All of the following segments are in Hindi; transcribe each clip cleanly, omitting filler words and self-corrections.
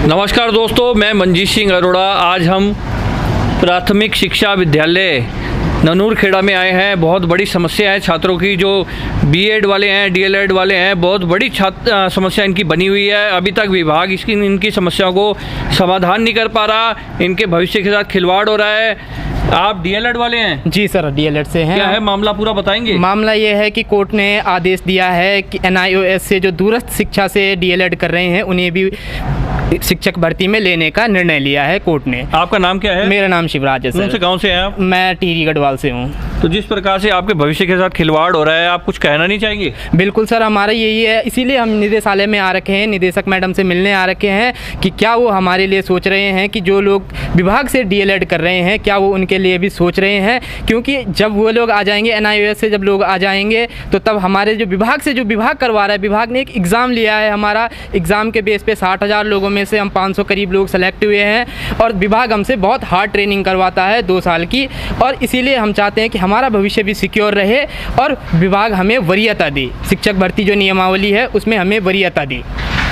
नमस्कार दोस्तों, मैं मंजीत सिंह अरोड़ा। आज हम प्राथमिक शिक्षा विद्यालय ननूरखेड़ा में आए हैं। बहुत बड़ी समस्या है छात्रों की, जो बीएड वाले हैं, डीएलएड वाले हैं, बहुत बड़ी समस्या इनकी बनी हुई है। अभी तक विभाग इनकी समस्याओं को समाधान नहीं कर पा रहा, इनके भविष्य के साथ खिलवाड़ हो रहा है। आप डीएलएड वाले हैं? जी सर, डीएलएड से हैं। क्या है मामला, पूरा बताएंगे? मामला ये है कि कोर्ट ने आदेश दिया है कि एनआईओएस से जो दूरस्थ शिक्षा से डीएलएड कर रहे हैं उन्हें भी शिक्षक भर्ती में लेने का निर्णय लिया है कोर्ट ने। आपका नाम क्या है? मेरा नाम शिवराज है सर। कौन से गांव से हैं आप? मैं टिहरी गढ़वाल से हूँ। तो जिस प्रकार से आपके भविष्य के साथ खिलवाड़ हो रहा है, आप कुछ कहना नहीं चाहेंगे? बिल्कुल सर, हमारा यही है, इसीलिए हम निदेशालय में आ रखे हैं, निदेशक मैडम से मिलने आ रखे हैं कि क्या वो हमारे लिए सोच रहे हैं कि जो लोग विभाग से डीएलएड कर रहे हैं क्या वो उनके लिए भी सोच रहे हैं। क्योंकि जब वो लोग आ जाएंगे, एनआईओएस से जब लोग आ जाएंगे तो तब हमारे जो विभाग करवा रहा है, विभाग ने एक एग्ज़ाम लिया है। हमारा एग्ज़ाम के बेस पे 60,000 लोगों में से हम 500 करीब लोग सेलेक्ट हुए हैं और विभाग हमसे बहुत हार्ड ट्रेनिंग करवाता है 2 साल की। और इसीलिए हम चाहते हैं कि हमारा भविष्य भी सिक्योर रहे और विभाग हमें वरीयता दे। शिक्षक भर्ती जो नियमावली है उसमें हमें वरीयता दे।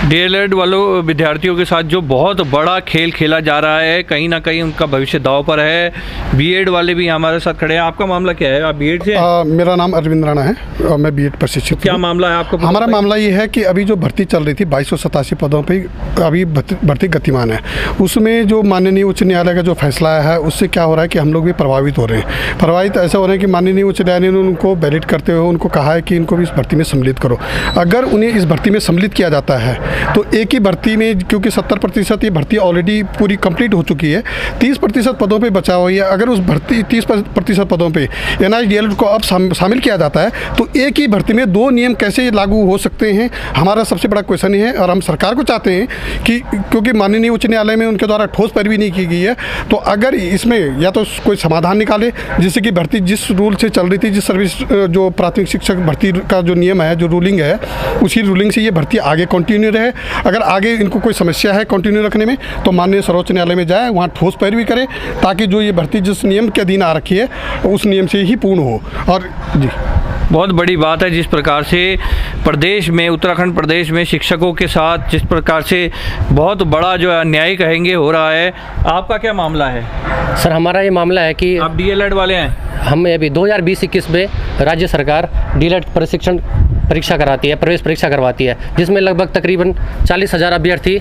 डीएलएड वालों विद्यार्थियों के साथ जो बहुत बड़ा खेल खेला जा रहा है, कहीं ना कहीं उनका भविष्य दांव पर है। बीएड वाले भी हमारे साथ खड़े हैं। आपका मामला क्या है? आप बीएड से? मेरा नाम अरविंद राणा है और मैं बीएड प्रशिक्षित। क्या मामला है आपका? हमारा मामला ये है कि अभी जो भर्ती चल रही थी 2287 पदों पे अभी भर्ती गतिमान है। उसमें जो माननीय उच्च न्यायालय का जो फैसला है उससे क्या हो रहा है कि हम लोग भी प्रभावित हो रहे हैं। प्रभावित ऐसा हो रहे हैं कि माननीय उच्च न्यायालय ने उनको वैलिड करते हुए उनको कहा है कि इनको भी इस भर्ती में सम्मिलित करो। अगर उन्हें इस भर्ती में सम्मिलित किया जाता है तो एक ही भर्ती में, क्योंकि 70% ये भर्ती ऑलरेडी पूरी कंप्लीट हो चुकी है, 30% पदों पे बचा हुआ है। अगर उस भर्ती 30% पदों पे एनआईडीएलएड को अब शामिल किया जाता है तो एक ही भर्ती में 2 नियम कैसे लागू हो सकते हैं, हमारा सबसे बड़ा क्वेश्चन है। और हम सरकार को चाहते हैं कि क्योंकि माननीय उच्च न्यायालय में उनके द्वारा ठोस पैरवी नहीं की गई है, तो अगर इसमें या तो कोई समाधान निकाले जिससे कि भर्ती जिस रूल से चल रही थी, जिस सर्विस जो प्राथमिक शिक्षक भर्ती का जो नियम है, जो रूलिंग है, उसी रूलिंग से ये भर्ती आगे कंटिन्यू रहे। अगर आगे इनको कोई समस्या है कंटिन्यू रखने में तो माननीय सर्वोच्च न्यायालय में जाए, वहाँ ठोस पैरवी करे ताकि जो ये भर्ती जिस नियम के अधीन आ रखी है उस नियम से ही पूर्ण हो। और जी, बहुत बड़ी बात है जिस प्रकार से प्रदेश में, उत्तराखंड प्रदेश में शिक्षकों के साथ जिस प्रकार से बहुत बड़ा जो अन्याय कहेंगे हो रहा है। आपका क्या मामला है? सर, हमारा ये मामला है कि आप डीएलएड वाले हैं। हम अभी 2020-21 में राज्य सरकार डीएलएड प्रशिक्षण परीक्षा कराती है, प्रवेश परीक्षा करवाती है, जिसमें लगभग तकरीबन 40,000 अभ्यर्थी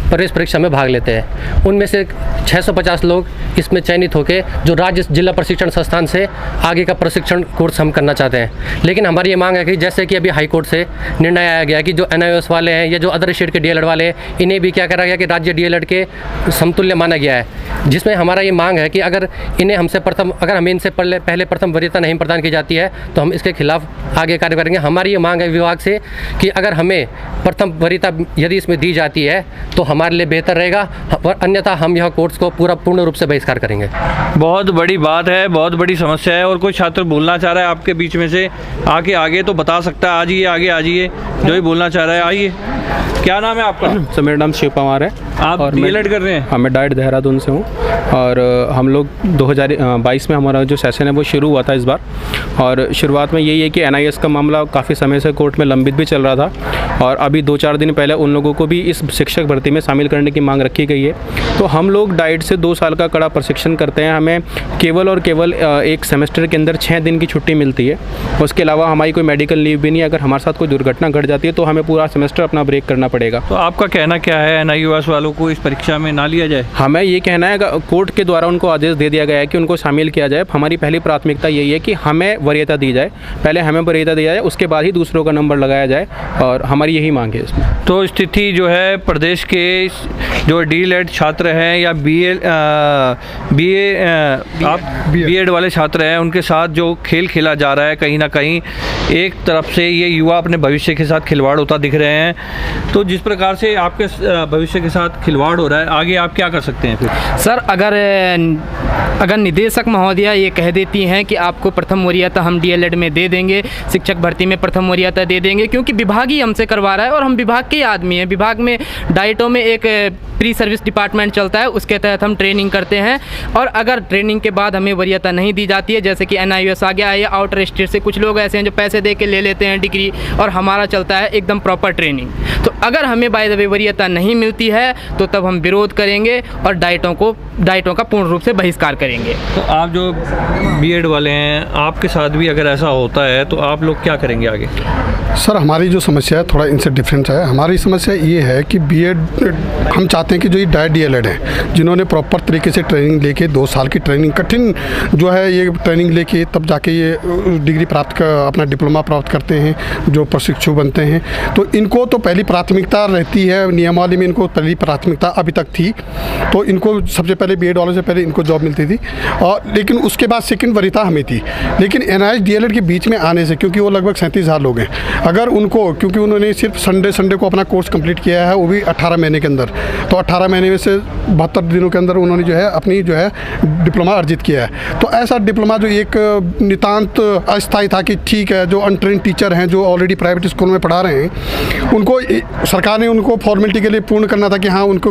प्रवेश परीक्षा में भाग लेते हैं। उनमें से 650 लोग इसमें चयनित होकर जो राज्य जिला प्रशिक्षण संस्थान से आगे का प्रशिक्षण कोर्स हम करना चाहते हैं। लेकिन हमारी ये मांग है कि जैसे कि अभी हाई कोर्ट से निर्णय आया गया कि जो एनआईओएस वाले हैं या जो अदर स्टेट के डीएलएड वाले हैं, इन्हें भी क्या करा गया कि राज्य डीएलएड के समतुल्य माना गया है। जिसमें हमारा ये मांग है कि अगर इन्हें हमसे अगर हमें इनसे पहले प्रथम वरीयता नहीं प्रदान की जाती है तो हम इसके खिलाफ आगे कार्य करेंगे। हमारी ये मांग है विभाग से कि अगर हमें प्रथम वरीयता यदि इसमें दी जाती है तो हमारे लिए बेहतर रहेगा, और अन्यथा हम यह कोर्स को पूर्ण रूप से बहिष्कार करेंगे। बहुत बड़ी बात है, बहुत बड़ी समस्या है। और कोई छात्र बोलना चाह रहा है आपके बीच में से, आगे तो बता सकता है। आइए आगे आ जाइए, जो ही बोलना चाह रहा है आइए। क्या नाम है आपका? सर, मेरा नाम शिव पवार है। आप डीएलएड कर रहे हैं? हाँ, मैं डाइट देहरादून से हूँ। और हम लोग 2022 में हमारा जो सेशन है वो शुरू हुआ था इस बार। और शुरुआत में यही है कि एनआईएस का मामला काफ़ी समय से कोर्ट में लंबित भी चल रहा था और अभी 2-4 दिन पहले उन लोगों को भी इस शिक्षक भर्ती में शामिल करने की मांग रखी गई है। तो हम लोग डाइट से 2 साल का कड़ा प्रशिक्षण करते हैं। हमें केवल और केवल एक सेमेस्टर के अंदर 6 दिन की छुट्टी मिलती है। उसके अलावा हमारी कोई मेडिकल लीव भी नहीं। अगर हमारे साथ कोई दुर्घटना घट जाती है तो हमें पूरा सेमेस्टर अपना ब्रेक करना पड़ेगा। तो आपका कहना क्या है, एनआईओएस वालों को इस परीक्षा में ना लिया जाए? हमें ये कहना है, कोर्ट के द्वारा उनको आदेश दे दिया गया है कि उनको शामिल किया जाए। हमारी पहली प्राथमिकता यही है कि हमें वरीयता दी जाए, पहले हमें वरीयता दी जाए, उसके बाद ही दूसरों का नंबर लगाया जाए, और हमारी यही मांग है इसमें। तो स्थिति जो है प्रदेश के जो डीएलएड छात्र हैं या बीएड वाले छात्र हैं, उनके साथ जो खेल खेला जा रहा है, कहीं ना कहीं एक तरफ से ये युवा अपने भविष्य के साथ खिलवाड़ होता दिख रहे हैं। तो जिस प्रकार से आपके भविष्य के साथ खिलवाड़ हो रहा है, आगे आप क्या कर सकते हैं फिर? सर, अगर निदेशक महोदया ये कह देती हैं कि आपको प्रथम वरीयता हम डीएलएड में दे देंगे, शिक्षक भर्ती में प्रथम वरीयता दे देंगे, क्योंकि विभाग ही हमसे करवा रहा है और हम विभाग के आदमी हैं। विभाग में डाइटों में एक प्री सर्विस डिपार्टमेंट चलता है, उसके तहत हम ट्रेनिंग करते हैं। और अगर ट्रेनिंग के बाद हमें वरीयता नहीं दी जाती है, जैसे कि एनआईओएस आ गया है या आउटर स्टेट से कुछ लोग ऐसे हैं जो पैसे दे के ले लेते हैं डिग्री, और हमारा चलता है एकदम प्रॉपर ट्रेनिंग। तो अगर हमें बायद वरीयता नहीं मिलती है तो तब हम विरोध करेंगे और डाइटों का पूर्ण रूप से बहिष्कार करेंगे। तो आप जो बीएड वाले हैं, आपके साथ भी अगर ऐसा होता है तो आप लोग क्या करेंगे आगे? सर हमारी जो समस्या है थोड़ा इनसे डिफरेंस है। हमारी समस्या ये है कि बीएड हम चाहते हैं कि जो ये DELED है, जिन्होंने प्रॉपर तरीके से ट्रेनिंग लेके 2 साल की ट्रेनिंग कठिन जो है ये ट्रेनिंग लेके तब जाके ये डिग्री प्राप्त कर अपना डिप्लोमा प्राप्त करते हैं, जो प्रशिक्षु बनते हैं, तो इनको तो पहली प्राथमिकता रहती है। नियमावली में इनको पहली प्राथमिकता अभी तक थी, तो इनको सबसे पहले बीएड वालों से पहले इनको जॉब मिलती थी, और लेकिन उसके बाद सेकंड वरीयता हमें थी। लेकिन NIH DELED के बीच में आने से, क्योंकि वो लगभग 37,000 लोग हैं, अगर उनको, क्योंकि उन्होंने सिर्फ संडे को अपना कोर्स कंप्लीट किया है, वो भी 18 महीने के अंदर, तो 18 महीने में से 72 दिनों के अंदर उन्होंने जो है अपनी जो है डिप्लोमा अर्जित किया है। तो ऐसा डिप्लोमा जो एक नितांत अस्थायी था कि ठीक है, जो अनट्रेंड टीचर हैं जो ऑलरेडी प्राइवेट स्कूल में पढ़ा रहे हैं, उनको सरकार ने उनको फॉर्मेलिटी के लिए पूर्ण करना था कि हाँ उनको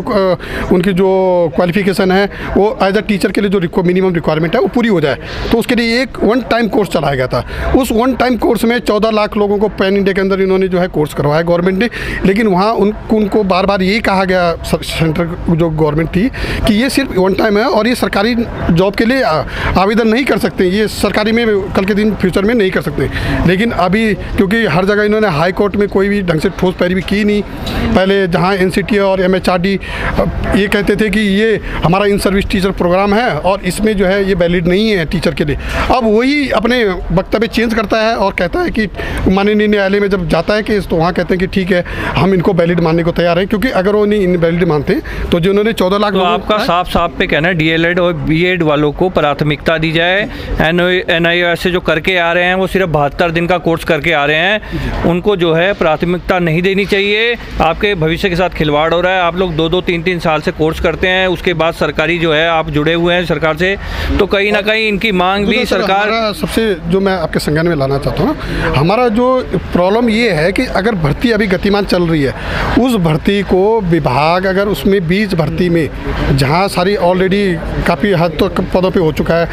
उनकी जो क्वालिफिकेशन है वो एज अ टीचर के लिए जो मिनिमम रिक्वायरमेंट है वो पूरी हो जाए। तो उसके लिए एक 1 टाइम कोर्स चलाया गया था। उस 1 टाइम कोर्स में 14 लाख लोगों को पैन इंडिया के अंदर इन्होंने जो है कोर्स करवाया गवर्नमेंट ने। लेकिन वहाँ उनको बार बार यही कहा गया सेंट्रल जो गवर्नमेंट थी कि ये सिर्फ 1 टाइम है और ये सरकारी जॉब के लिए आवेदन नहीं कर सकते, ये सरकारी में कल के दिन फ्यूचर में नहीं कर सकते। लेकिन अभी क्योंकि हर जगह इन्होंने हाई कोर्ट में कोई भी ढंग से ठोस पैरवी की नहीं। पहले जहाँ NCTA और MHRD ये कहते थे कि ये हमारा इन सर्विस टीचर प्रोग्राम है और इसमें जो है ये वैलिड नहीं है टीचर के लिए, अब वही अपने वक्तव्य चेंज करता है और कहता है कि माननीय न्यायालय में जब जाता है केस तो वहाँ कहते हैं कि ठीक है हम इनको वैलिड मानने को तैयार हैं, क्योंकि अगर वो नहीं इनवैलिड मानते तो जो उन्होंने 14 लाख। तो आपका साफ पे कहना है DELED और BED वालों को प्राथमिकता दी जाए। NIOS से जो करके आ रहे हैं वो सिर्फ 72 दिन का कोर्स करके आ रहे हैं, उनको जो है प्राथमिकता नहीं देनी चाहिए। आपके भविष्य के साथ खिलवाड़ हो रहा है। आप लोग 2-2, 3-3 साल से कोर्स करते हैं, उसके बाद सरकारी जो है आप जुड़े हुए हैं सरकार से, तो कहीं ना कहीं इनकी मांग भी सरकार। सबसे जो मैं आपके संज्ञान में लाना चाहता हूँ, हमारा जो प्रॉब्लम ये है कि अगर भर्ती अभी गतिमान चल रही है, उस भर्ती को विभाग अगर उसमें 20 भर्ती में जहाँ सारी ऑलरेडी काफ़ी हद तक पदों पे हो चुका है,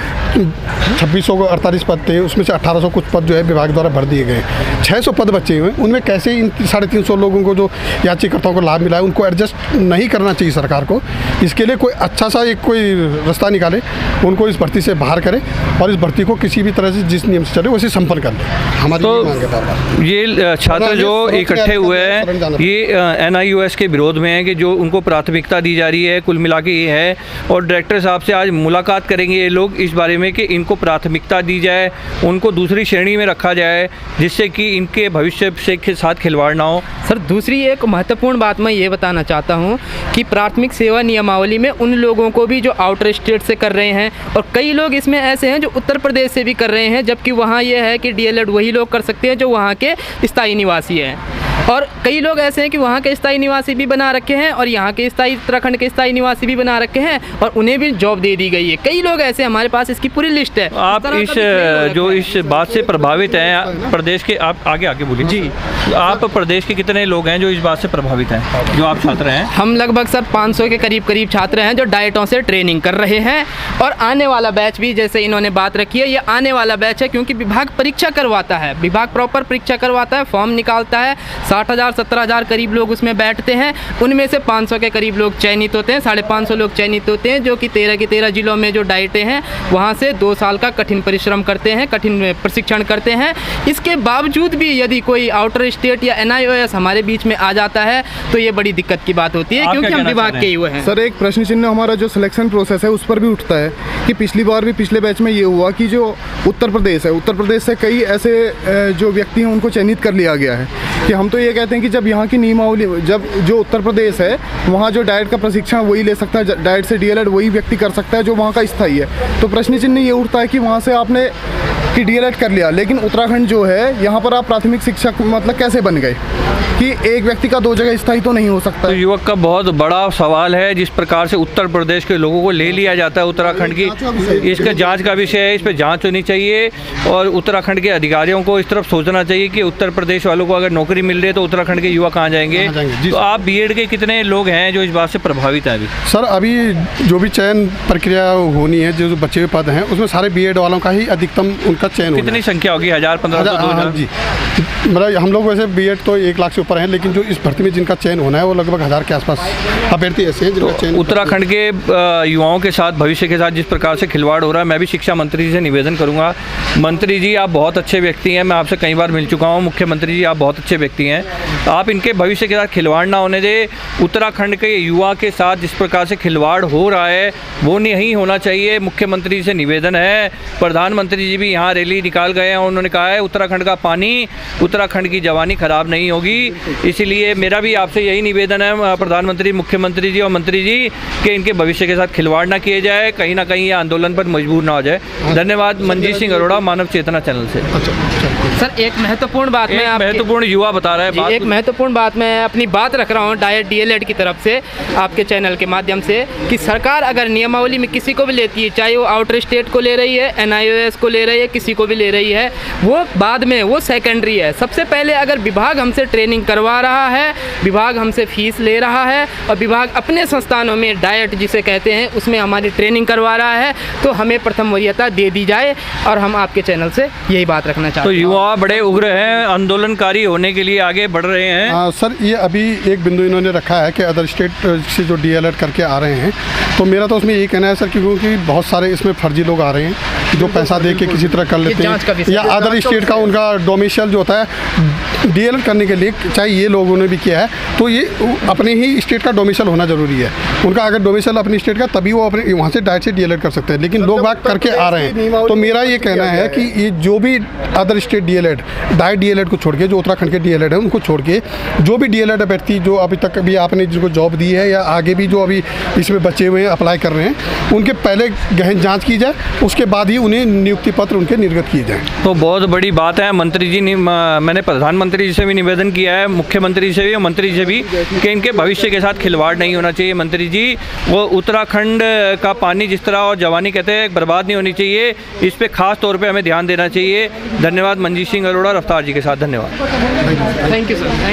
2648 पद थे, उसमें से 1800 कुछ पद जो है विभाग द्वारा भर दिए गए, 600 पद बचे हुए हैं, उनमें कैसे इन 350 लोगों को जो याचिकाकर्ताओं को लाभ मिला है उनको एडजस्ट नहीं करना चाहिए सरकार को। इसके लिए कोई अच्छा सा एक कोई रास्ता निकाले, उनको इस भर्ती से बाहर करे और इस भर्ती को किसी भी तरह से जिस नियम से चले वैसे संपन्न कर ले। हमारी तो ये छात्र जो इकट्ठे हुए हैं ये NIOS के विरोध में है कि जो उनको प्राथमिकता दी जा रही है, कुल मिला के ये है। और डायरेक्टर साहब से आज मुलाकात करेंगे ये लोग इस बारे में कि इनको प्राथमिकता दी जाए, उनको दूसरी श्रेणी में रखा जाए, जिससे कि इनके भविष्य से के साथ खिलवाड़ ना हो। सर दूसरी एक महत्वपूर्ण बात मैं ये बताना चाहता हूँ कि प्राथमिक सेवा नियमावली में उन लोगों को भी जो आउटर स्टेट से कर रहे हैं, और कई लोग इसमें ऐसे हैं जो उत्तर प्रदेश से भी कर रहे हैं, जबकि वहाँ ये है कि DELED वही लोग कर सकते हैं जो वहाँ के स्थायी निवासी हैं, और कई लोग ऐसे हैं कि वहाँ के स्थायी निवासी भी बना रखे हैं और यहाँ के उत्तराखंड के स्थायी निवासी भी बना रखे हैं और उन्हें भी जॉब दे दी गई है। कई लोग ऐसे, हमारे पास इसकी पूरी लिस्ट है। आप इस बात से प्रभावित हैं प्रदेश के, आप आगे बोलिए जी, आप प्रदेश के कितने लोग हैं जो इस बात से प्रभावित हैं, जो आप छात्र हैं? हम लगभग सर 500 के करीब छात्र हैं जो डाइटों से ट्रेनिंग कर रहे हैं, और आने वाला बैच भी जैसे इन्होंने बात रखी है, ये आने वाला बैच है, क्योंकि विभाग परीक्षा करवाता है, विभाग प्रॉपर परीक्षा करवाता है, फॉर्म निकालता है, 60,000 17,000 करीब लोग उसमें बैठते हैं, उनमें से 500 के करीब लोग चयनित होते हैं, 550 लोग चयनित होते हैं, जो कि 13 के 13 जिलों में जो डाइटें हैं वहाँ से 2 साल का कठिन परिश्रम करते हैं, कठिन प्रशिक्षण करते हैं। इसके बावजूद भी यदि कोई आउटर स्टेट या NIOS हमारे बीच में आ जाता है तो ये बड़ी दिक्कत की बात होती है, क्योंकि हम विभाग के ही हुए हैं। सर एक प्रश्न चिन्ह हमारा जो सिलेक्शन प्रोसेस है उस पर भी उठता है कि पिछली बार भी पिछले बैच में ये हुआ कि जो उत्तर प्रदेश है, उत्तर प्रदेश से कई ऐसे जो व्यक्ति हैं उनको चयनित कर लिया गया है कि हम तो ये कहते हैं कि जब यहाँ की नियमावली, जब जो उत्तर प्रदेश है वहाँ जो डाइट का प्रशिक्षण वही ले सकता है, डाइट से DELED वही व्यक्ति कर सकता है जो वहाँ का स्थायी है। तो प्रश्न चिन्ह ये उठता है कि वहाँ से आपने कि DELED कर लिया, लेकिन उत्तराखंड जो है यहाँ पर आप प्राथमिक शिक्षक मतलब कैसे बन गए कि एक व्यक्ति का 2 जगह स्थायी तो नहीं हो सकता। तो युवक का बहुत बड़ा सवाल है, जिस प्रकार से उत्तर प्रदेश के लोगों को ले लिया जाता है उत्तराखंड की, इसका जांच का विषय है, इस पर जांच होनी चाहिए और उत्तराखंड के अधिकारियों को इस तरफ सोचना चाहिए कि उत्तर प्रदेश वालों को अगर नौकरी मिल रही है तो उत्तराखंड के युवा कहाँ जाएंगे। तो आप BED के कितने लोग हैं जो इस बात से प्रभावित हैं अभी? सर अभी जो भी चयन प्रक्रिया होनी है, जो बचे हुए पद हैं उसमें सारे BED वालों का ही अधिकतम उनका चयन होगा। कितनी संख्या होगी? 1000, 1500, 2000? जी मतलब हम लोग वैसे बीएड तो 1 लाख से ऊपर हैं, लेकिन जो इस भर्ती में जिनका चयन होना है वो लगभग 1000 के आसपास अभ्यर्थी ऐसे हैं जिनका चयन। उत्तराखंड के युवाओं के साथ, भविष्य के साथ जिस प्रकार से खिलवाड़ हो रहा है, मैं भी शिक्षा मंत्री जी से निवेदन करूंगा। मंत्री जी आप बहुत अच्छे व्यक्ति हैं, मैं आपसे कई बार मिल चुका हूं। मुख्यमंत्री जी आप बहुत अच्छे व्यक्ति हैं, आप इनके भविष्य के साथ खिलवाड़ ना होने दें। उत्तराखंड के युवा के साथ जिस प्रकार से खिलवाड़ हो रहा है वो नहीं होना चाहिए। मुख्यमंत्री जी से निवेदन है। प्रधानमंत्री जी भी यहाँ रैली निकाल गए हैं, उन्होंने कहा है उत्तराखंड का पानी, उत्तराखंड की जवानी खराब नहीं होगी। इसीलिए मेरा भी आपसे यही निवेदन है प्रधानमंत्री, मुख्यमंत्री जी और मंत्री जी कि इनके भविष्य के साथ खिलवाड़ ना किए जाए, कहीं ना कहीं ये आंदोलन पर मजबूर ना हो जाए। धन्यवाद। मनजीत सिंह अरोड़ा, मानव चेतना चैनल से। सर एक महत्वपूर्ण बात में महत्वपूर्ण युवा बता रहा है, एक महत्वपूर्ण बात मैं अपनी बात रख रहा हूँ डायरेक्ट डीएलएड की तरफ से आपके चैनल के माध्यम से, कि सरकार अगर नियमावली में किसी को भी लेती है, चाहे वो आउटर स्टेट को ले रही है, NIOS को ले रही है, किसी को भी ले रही है, वो बाद में वो सेकेंडरी है। सबसे पहले अगर विभाग हमसे ट्रेनिंग करवा रहा है, विभाग हमसे फीस ले रहा है और विभाग अपने संस्थानों में डाइट जिसे कहते हैं उसमें हमारी ट्रेनिंग करवा रहा है, तो हमें प्रथम वरीयता दे दी जाए। और हम आपके चैनल से यही बात रखना चाहते हैं। तो युवा बड़े उग्र हैं, आंदोलनकारी होने के लिए आगे बढ़ रहे हैं। सर ये अभी एक बिंदु इन्होंने रखा है कि अदर स्टेट से जो डीएलएड करके आ रहे हैं, तो मेरा तो उसमें यही कहना है सर क्योंकि बहुत सारे इसमें फर्जी लोग आ रहे हैं जो पैसा दे के किसी तरह कर लेते हैं, या अदर स्टेट का उनका डोमिसाइल जो होता है डीएलएड करने के लिए, चाहे ये लोगों ने भी किया है, तो ये अपने ही स्टेट का डोमिसाइल होना ज़रूरी है। उनका अगर डोमिसाइल अपनी स्टेट का, तभी वो अपने वहाँ से डायरेक्ट से डीएलएड कर सकते हैं, लेकिन लोग बात करके आ रहे हैं। तो मेरा ये कहना है कि ये जो भी other state DElEd, direct DElEd को छोड़ के, जो उत्तराखंड के डीएलएड है उनको छोड़ के, जो भी डीएलएड अभ्यर्थी जो अभी तक भी आपने जिनको जॉब दी है या आगे भी जो अभी इसमें बचे हुए हैं अप्लाई कर रहे हैं, उनके पहले गहन जांच की जाए, उसके बाद ही उन्हें नियुक्ति पत्र उनके निर्गत किए जाएँ। तो बहुत बड़ी बात है। मंत्री जी ने, मैंने प्रधानमंत्री जी से भी निवेदन किया है, मुख्यमंत्री से भी और मंत्री से भी, कि इनके भविष्य के साथ खिलवाड़ नहीं होना चाहिए। मंत्री जी, वो उत्तराखंड का पानी जिस तरह और जवानी कहते हैं बर्बाद नहीं होनी चाहिए, इस पर खास तौर पे हमें ध्यान देना चाहिए। धन्यवाद। मनजीत सिंह अरोड़ा, रफ्तार जी के साथ। धन्यवाद। Thank you sir.